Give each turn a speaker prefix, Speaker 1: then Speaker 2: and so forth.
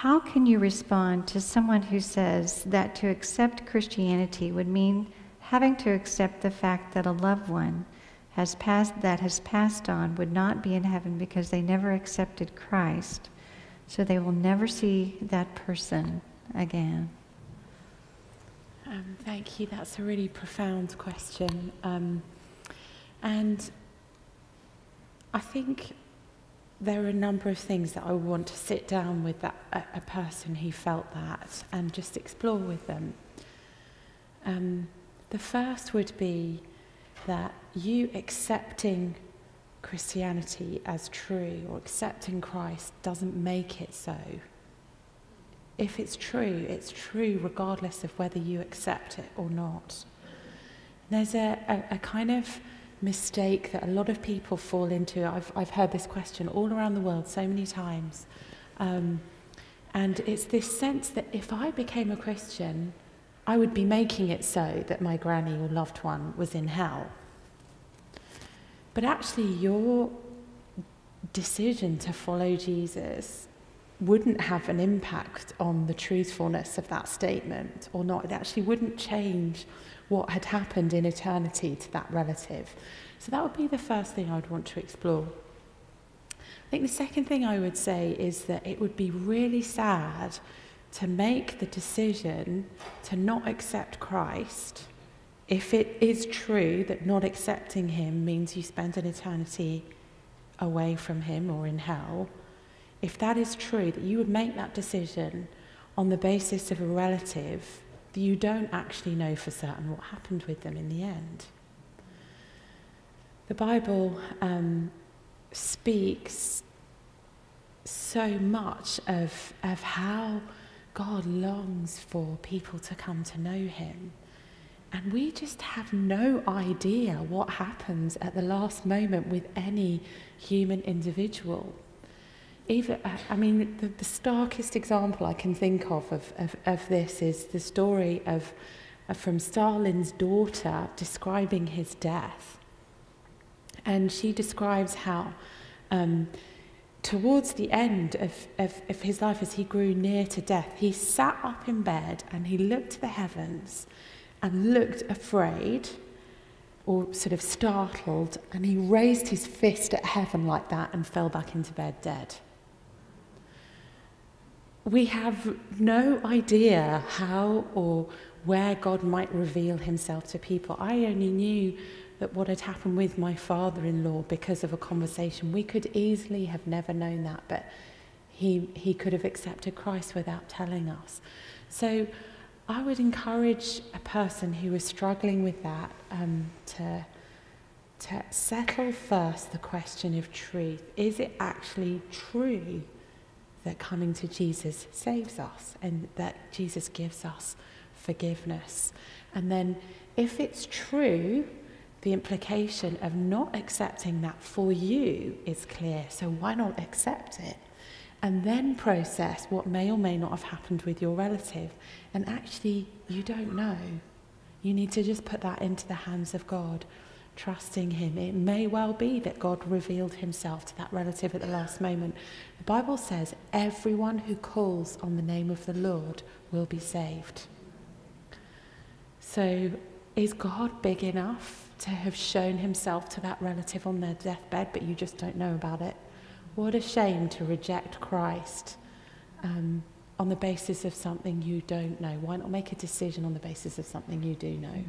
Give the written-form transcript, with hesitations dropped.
Speaker 1: how can you respond to someone who says that to accept Christianity would mean having to accept the fact that a loved one has passed on would not be in heaven because they never accepted Christ, so they will never see that person again?
Speaker 2: Thank you. That's a really profound question. And I think there are a number of things that I want to sit down with a person who felt that and just explore with them. The first would be that you accepting Christianity as true or accepting Christ doesn't make it so. If it's true regardless of whether you accept it or not. There's a kind of mistake that a lot of people fall into. I've heard this question all around the world so many times. And it's this sense that if I became a Christian, I would be making it so that my granny or loved one was in hell. But actually, your decision to follow Jesus wouldn't have an impact on the truthfulness of that statement or not. It actually wouldn't change what had happened in eternity to that relative. So that would be the first thing I would want to explore. I think the second thing I would say is that it would be really sad to make the decision to not accept Christ if it is true that not accepting him means you spend an eternity away from him or in hell. If that is true, that you would make that decision on the basis of a relative that you don't actually know for certain what happened with them in the end. The Bible speaks so much of how God longs for people to come to know him. And we just have no idea what happens at the last moment with any human individual. The starkest example I can think of this is the story from Stalin's daughter describing his death. And she describes how towards the end of his life, as he grew near to death, he sat up in bed and he looked to the heavens and looked afraid or sort of startled, and he raised his fist at heaven like that and fell back into bed dead. We have no idea how or where God might reveal himself to people. I only knew that what had happened with my father-in-law because of a conversation. We could easily have never known that, but he could have accepted Christ without telling us. So I would encourage a person who is struggling with that to settle first the question of truth. Is it actually true that coming to Jesus saves us and that Jesus gives us forgiveness? And then if it's true, the implication of not accepting that for you is clear. So why not accept it? And then process what may or may not have happened with your relative. And actually, you don't know. You need to just put that into the hands of God, trusting him. It may well be that God revealed himself to that relative at the last moment. The Bible says everyone who calls on the name of the Lord will be saved. So is God big enough to have shown himself to that relative on their deathbed, but you just don't know about it? What a shame to reject Christ on the basis of something you don't know. Why not make a decision on the basis of something you do know?